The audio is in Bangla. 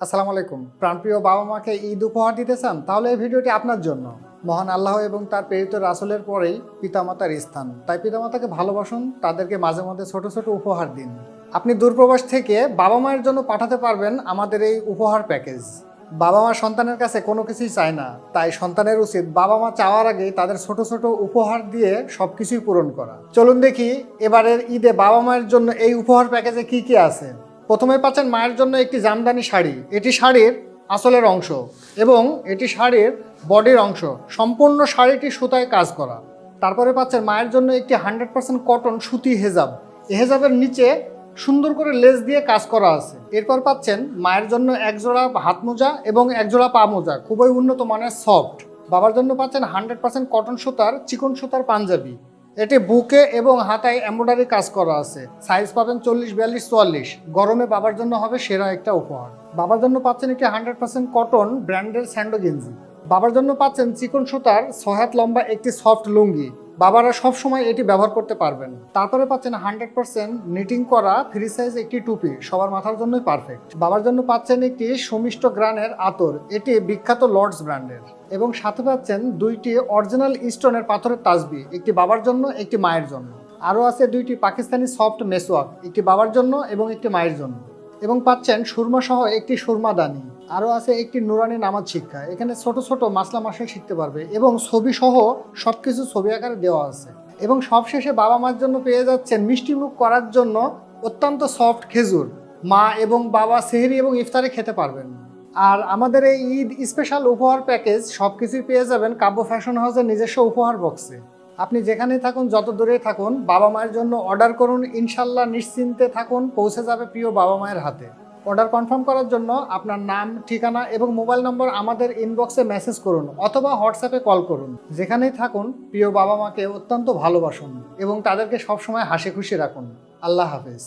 আসসালামু আলাইকুম। প্রাণপ্রিয় বাবা মাকে ঈদ উপহার দিতে চান? তাহলে এই ভিডিওটি আপনার জন্য। মহান আল্লাহ এবং তার প্রেরিত রাসূলের পরেই পিতামাতার স্থান। তাই পিতামাতাকে ভালোবাসুন, তাদেরকে মাঝে মধ্যে ছোট ছোট উপহার দিন। আপনি দূরপ্রবাস থেকে বাবা মায়ের জন্য পাঠাতে পারবেন আমাদের এই উপহার প্যাকেজ। বাবা মা সন্তানের কাছে কোনো কিছুই চায় না, তাই সন্তানের উচিত বাবা মা চাওয়ার আগে তাদের ছোট ছোট উপহার দিয়ে সবকিছুই পূরণ করা। চলুন দেখি এবারের ঈদে বাবা মায়ের জন্য এই উপহার প্যাকেজে কি কি আছে। প্রথমে পাচ্ছেন মায়ের জন্য একটি জামদানি শাড়ি। এটি শাড়ির আঁচলের অংশ এবং এটি শাড়ির বডির অংশ। সম্পূর্ণ শাড়িটি সুতায় কাজ করা। তারপরে পাচ্ছেন মায়ের জন্য একটি 100% কটন সুতি হেজাব। এই হেজাবের নিচে সুন্দর করে লেস দিয়ে কাজ করা আছে। এরপর পাচ্ছেন মায়ের জন্য একজোড়া হাত মোজা এবং একজোড়া পা মোজা, খুবই উন্নত মানের সফট। বাবার জন্য পাচ্ছেন 100% কটন সুতার চিকন সুতার পাঞ্জাবি। এটি বুকে এবং হাতায় এমব্রয়ডারি কাজ করা আছে। সাইজ পাবেন 40, 42, 44। গরমে বাবার জন্য হবে সেরা একটা উপহার। বাবার জন্য পাচ্ছেন একটি 100% কটন ব্র্যান্ডের স্যান্ডো গেঞ্জি। বাবার জন্য পাচ্ছেন চিকন সুতার 6 হাত লম্বা একটি সফট লুঙ্গি। বাবারা সব সময় এটি ব্যবহার করতে পারবেন। তারপরে পাচ্ছেন 100% নিটিং করা ফ্রি সাইজ একটি টুপি, সবার মাথার জন্যই পারফেক্ট। বাবার জন্য পাচ্ছেন একটি সুমিষ্ট গ্রানের আতর, এটি বিখ্যাত লর্ডস ব্র্যান্ডের। এবং সাথে পাচ্ছেন দুইটি অরিজিনাল স্টোনের পাথরের তাসবি, একটি বাবার জন্য একটি মায়ের জন্য। আরও আছে দুইটি পাকিস্তানি সফট মেসওয়াক, একটি বাবার জন্য এবং একটি মায়ের জন্য। এবং পাচ্ছেন সুরমা সহ একটি সুরমাদানি। আরও আছে একটি নুরানি নামাজ শিক্ষা, এখানে ছোট ছোট মাসলা মাসাই শিখতে পারবে এবং ছবি সহ সবকিছু ছবি আকারে দেওয়া আছে। এবং সবশেষে বাবা মার জন্য পেয়ে যাচ্ছেন মিষ্টিমুখ করার জন্য অত্যন্ত সফট খেজুর। মা এবং বাবা সেহরি এবং ইফতারে খেতে পারবেন। আর আমাদের এই ঈদ স্পেশাল উপহার প্যাকেজ সবকিছুই পেয়ে যাবেন কাব্য ফ্যাশন হাউসের নিজস্ব উপহার বক্সে। আপনি যেখানেই থাকুন, যত দূরে থাকুন, বাবা মায়ের জন্য অর্ডার করুন, ইনশাল্লাহ নিশ্চিন্তে থাকুন, পৌঁছে যাবে প্রিয় বাবা মায়ের হাতে। অর্ডার কনফার্ম করার জন্য আপনার নাম, ঠিকানা এবং মোবাইল নম্বর আমাদের ইনবক্সে মেসেজ করুন অথবা হোয়াটসঅ্যাপে কল করুন। যেখানেই থাকুন প্রিয় বাবা মাকে অত্যন্ত ভালোবাসুন এবং তাদেরকে সবসময় হাসি খুশি রাখুন। আল্লাহ হাফেজ।